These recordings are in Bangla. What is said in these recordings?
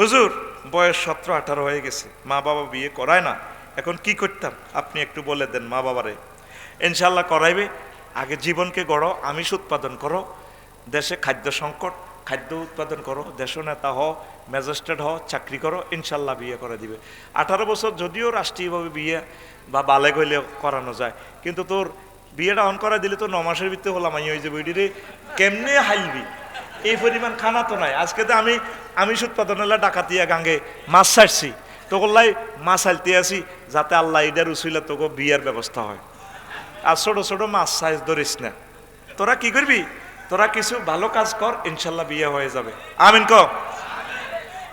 হুজুর বয়স 17-18 হয়ে গেছে, মা বাবা বিয়ে করায় না, এখন কি করতাম আপনি একটু বলে দেন মা বাবারে। ইনশাল্লাহ করাইবে। আগে জীবনকে গড়ো, আমিষ উৎপাদন করো, দেশে খাদ্য সংকট, খাদ্য উৎপাদন করো, দেশ নেতা হও, ম্যাজিস্ট্রেট হও, চাকরি করো, ইনশাল্লাহ বিয়ে করে দিবে। 18 বছর যদিও রাষ্ট্রীয়ভাবে বিয়ে বা বালেগ হইলে করানো যায়, কিন্তু তোর বিয়েটা অন করা দিলে তো 9 মাসের ভিতরে হলাম আমি, ওই যে বইটি কেমনে হাইলবি, এই পরিমাণ খানা তো নাই। আজকে তো আমি আমিষ উৎপাদন হলে ডাকাতিয়া গাঙ্গে মাছ ছাড়ছি, তোগুলাই মাছ হালতে আসি যাতে আল্লাহ ইডার উসিলা তোকে বিয়ের ব্যবস্থা হয়। আর ছোট ছোট মাছ সাইজ ধরিস না। তোরা কি করবি, তোরা কিছু ভালো কাজ কর, ইনশাল্লাহ বিয়ে হয়ে যাবে। আমিন ক।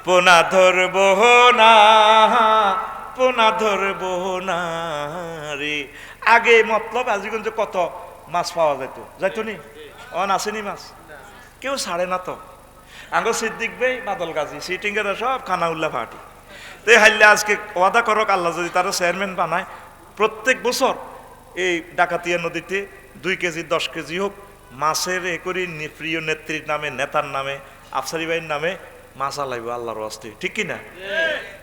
পোনা ধরবো না, পোনা ধরবো না রে। আগে মতলব আজিগঞ্জে কত মাছ পাওয়া যাইতো নি, অন আসেনি মাছ, কেউ ছাড়ে না তো। আঙ্গো সিদ্দিক ভাই, বাদল গাজী, সিটিংয়ের সব খানাউল্লাহ পার্টি। তো হাইলে আজকে ওয়াদা করক আল্লাহ যদি তারা চেয়ারম্যান বানায়, প্রত্যেক বছর এই ডাকাতিয়া নদীতে 2 কেজি 10 কেজি হোক মাছের এ করি প্রিয় নেত্রীর নামে, নেতার নামে, আফসারি ভাইয়ের নামে মাছ আলাইব আল্লাহর হস্তে, ঠিক কিনা?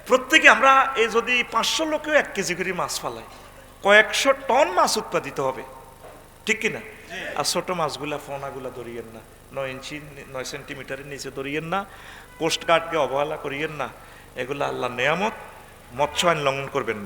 প্রত্যেকে আমরা এই যদি 500 লোকেও 1 কেজি করে মাছ ফালাই, কয়েকশো টন মাছ উৎপাদিত হবে, ঠিক কিনা? আর ছোট মাছগুলা ফোনাগুলা ধরিয়েন না, 9 সেন্টিমিটারের নিচে ধরিয়েন না, কোস্টগার্ডকে অবহেলা করিয়েন না, এগুলা আল্লাহ নেয়ামত, মৎস্য আইন লঙ্ঘন করবেন না।